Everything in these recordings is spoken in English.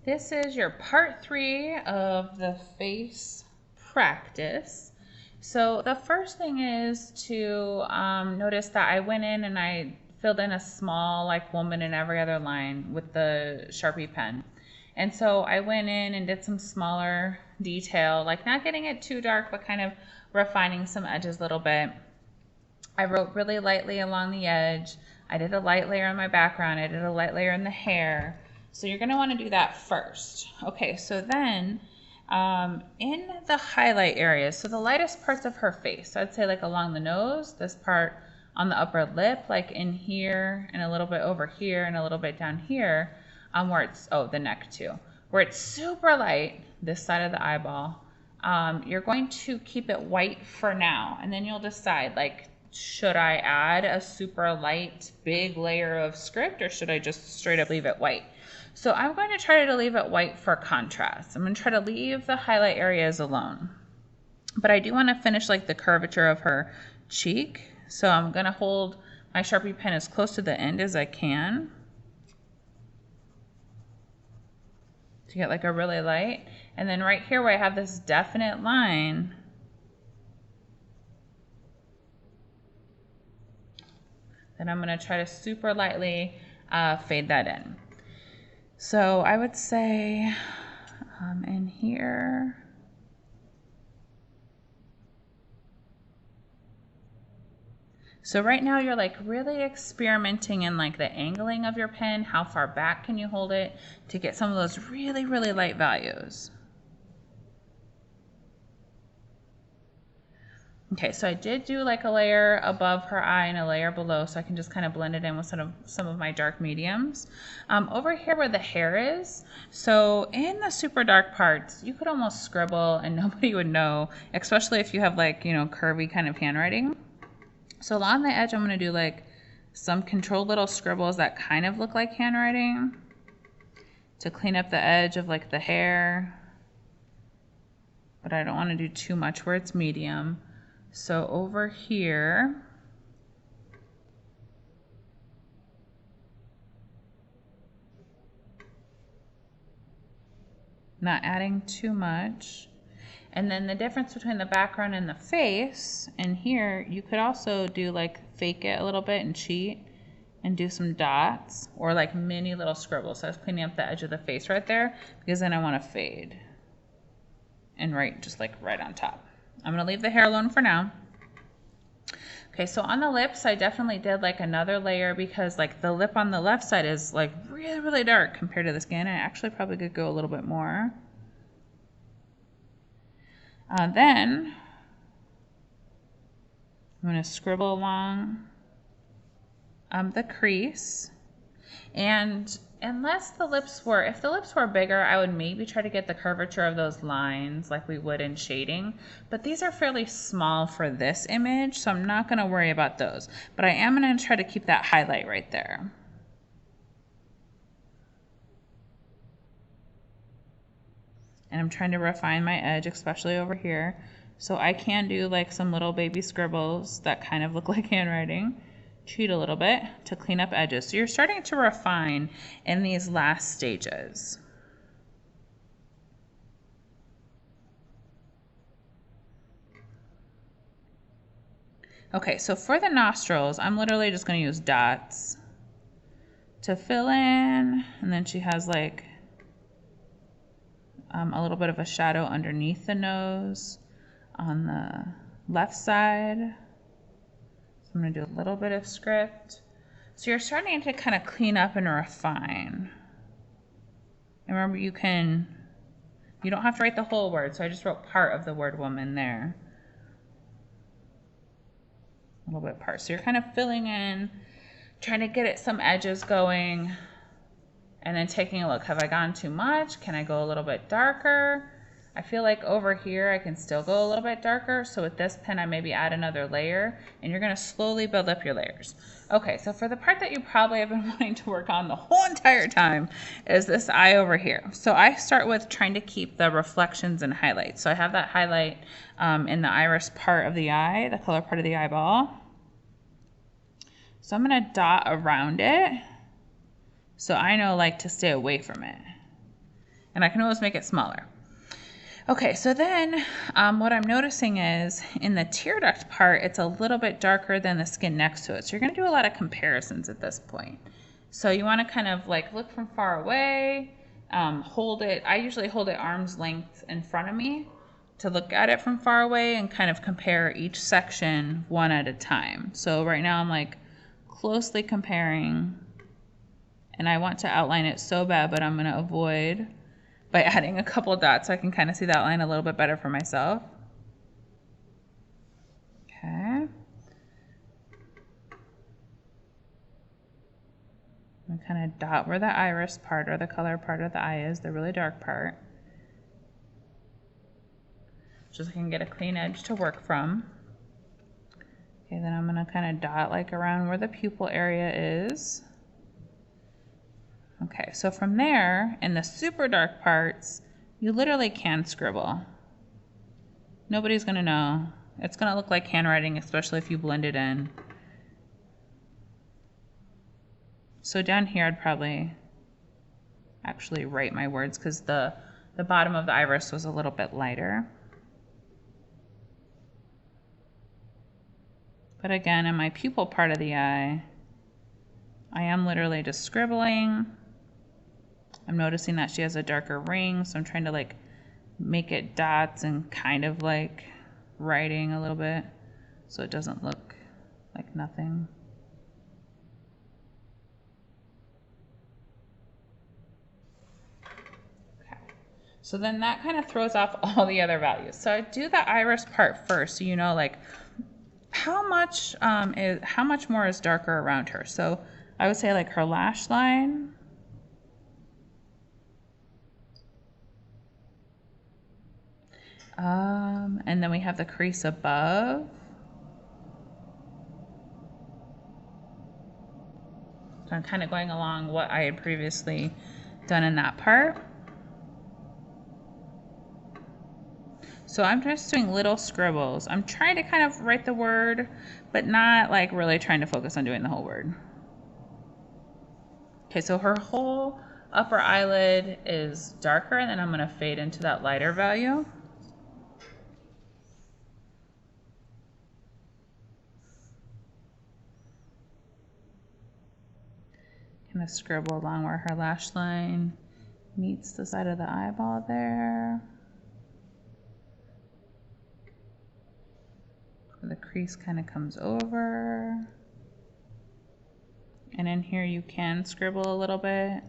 This is your part 3 of the face practice. So the first thing is to notice that I went in and I filled in a small like woman in every other line with the Sharpie pen. And so I went in and did some smaller detail, like not getting it too dark, but kind of refining some edges a little bit. I wrote really lightly along the edge. I did a light layer on my background. I did a light layer in the hair. So you're going to want to do that first. Okay, so then in the highlight areas, so the lightest parts of her face, so I'd say like along the nose, this part on the upper lip, like in here and a little bit over here and a little bit down here, where it's, oh, the neck too, where it's super light, this side of the eyeball, you're going to keep it white for now, and then you'll decide, like, should I add a super light big layer of script or should I just straight up leave it white? So I'm going to try to leave it white for contrast. I'm going to try to leave the highlight areas alone. But I do want to finish like the curvature of her cheek. So I'm going to hold my Sharpie pen as close to the end as I can to get like a really light. And then right here where I have this definite line, then I'm going to try to super lightly fade that in. So I would say in here, so right now you're like really experimenting in like the angling of your pen, how far back can you hold it to get some of those really, really light values. Okay, so I did do like a layer above her eye and a layer below, so I can just kind of blend it in with some of my dark mediums. Over here where the hair is, so in the super dark parts, you could almost scribble and nobody would know, especially if you have like, you know, curvy kind of handwriting. So along the edge, I'm gonna do like some controlled little scribbles that kind of look like handwriting to clean up the edge of like the hair, but I don't wanna do too much where it's medium. So over here, not adding too much. And then the difference between the background and the face, and here you could also do like fake it a little bit and cheat and do some dots or like mini little scribbles. So I was cleaning up the edge of the face right there because then I want to fade and write just like right on top. I'm gonna leave the hair alone for now. Okay, so on the lips, I definitely did like another layer because like the lip on the left side is like really, really dark compared to the skin. I actually probably could go a little bit more. Then I'm going to scribble along the crease. And unless the lips were, if the lips were bigger, I would maybe try to get the curvature of those lines like we would in shading. But these are fairly small for this image, so I'm not going to worry about those. But I am going to try to keep that highlight right there. And I'm trying to refine my edge, especially over here. So I can do like some little baby scribbles that kind of look like handwriting. Cheat a little bit to clean up edges. So you're starting to refine in these last stages. Okay, so for the nostrils, I'm literally just going to use dots to fill in. And then she has like a little bit of a shadow underneath the nose on the left side. So I'm going to do a little bit of script. So you're starting to kind of clean up and refine. And remember, you don't have to write the whole word, so I just wrote part of the word woman there. A little bit part. So you're kind of filling in, trying to get some edges going, and then taking a look. Have I gone too much? Can I go a little bit darker? I feel like over here I can still go a little bit darker. So with this pen, I maybe add another layer, and you're going to slowly build up your layers. Okay, so for the part that you probably have been wanting to work on the whole entire time is this eye over here. So I start with trying to keep the reflections and highlights. So I have that highlight in the iris part of the eye, the color part of the eyeball. So I'm going to dot around it. So I know like to stay away from it. And I can always make it smaller. Okay, so then what I'm noticing is in the tear duct part, it's a little bit darker than the skin next to it. So you're gonna do a lot of comparisons at this point. So you wanna kind of like look from far away, hold it, I usually hold it arm's length in front of me to look at it from far away and kind of compare each section one at a time. So right now I'm like closely comparing, and I want to outline it so bad, but I'm gonna avoid by adding a couple of dots so I can kind of see that line a little bit better for myself. Okay. I'm kind of dot where the iris part or the color part of the eye is, the really dark part. Just so I can get a clean edge to work from. Okay, then I'm gonna kind of dot like around where the pupil area is. Okay, so from there, in the super dark parts, you literally can scribble. Nobody's gonna know. It's gonna look like handwriting, especially if you blend it in. So down here, I'd probably actually write my words because the bottom of the iris was a little bit lighter. But again, in my pupil part of the eye, I am literally just scribbling. I'm noticing that she has a darker ring, so I'm trying to like make it dots and kind of like writing a little bit so it doesn't look like nothing. Okay. So then that kind of throws off all the other values. So I do the iris part first, so you know like how much more is darker around her. So I would say like her lash line. And then we have the crease above. So I'm kind of going along what I had previously done in that part. So I'm just doing little scribbles. I'm trying to kind of write the word, but not like really trying to focus on doing the whole word. Okay, so her whole upper eyelid is darker, and then I'm gonna fade into that lighter value. Kind of scribble along where her lash line meets the side of the eyeball there. The crease kind of comes over. And in here you can scribble a little bit.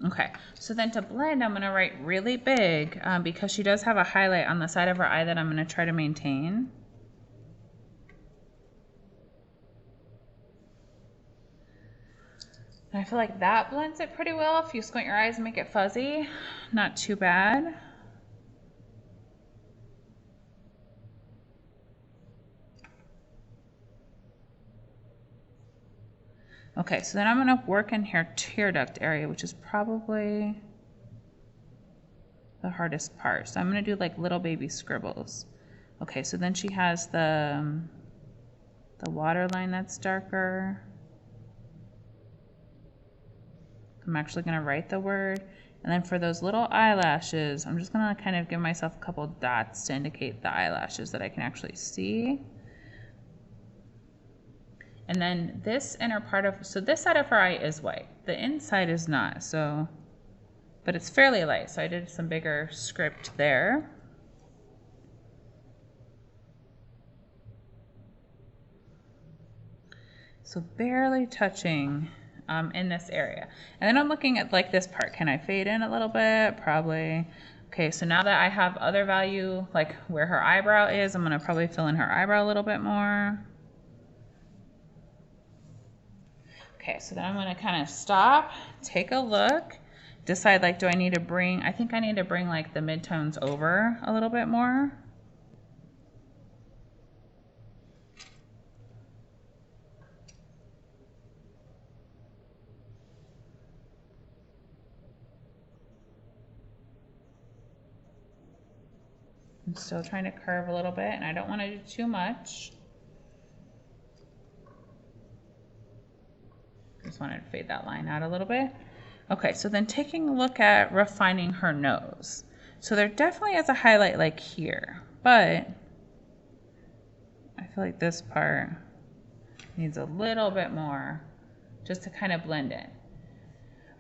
Okay, so then to blend, I'm gonna write really big because she does have a highlight on the side of her eye that I'm gonna try to maintain. And I feel like that blends it pretty well. If you squint your eyes and make it fuzzy, not too bad. Okay, so then I'm gonna work in her tear duct area, which is probably the hardest part. So I'm gonna do like little baby scribbles. Okay, so then she has the water line that's darker. I'm actually gonna write the word. And then for those little eyelashes, I'm just gonna kind of give myself a couple dots to indicate the eyelashes that I can actually see. And then this inner part of, so this side of her eye is white. The inside is not, so, but it's fairly light. So I did some bigger script there. So barely touching in this area. And then I'm looking at like this part. Can I fade in a little bit? Probably. Okay, so now that I have other value, like where her eyebrow is, I'm gonna probably fill in her eyebrow a little bit more. Okay, so then I'm gonna kind of stop, take a look, decide like, do I need to bring, I think I need to bring like the midtones over a little bit more. I'm still trying to curve a little bit, and I don't want to do too much. just wanted to fade that line out a little bit. Okay, so then taking a look at refining her nose. So there definitely is a highlight like here, but I feel like this part needs a little bit more just to kind of blend in.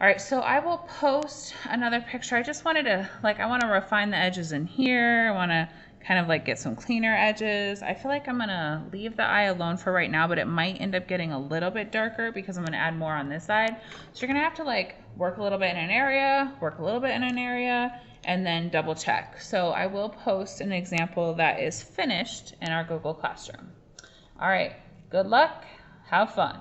All right, so I will post another picture. I just wanted to, I want to refine the edges in here. I want to kind of get some cleaner edges. I feel like I'm going to leave the eye alone for right now, but it might end up getting a little bit darker because I'm going to add more on this side. So you're going to have to work a little bit in an area, work a little bit in an area, and then double check. So I will post an example that is finished in our Google Classroom. All right, good luck, have fun.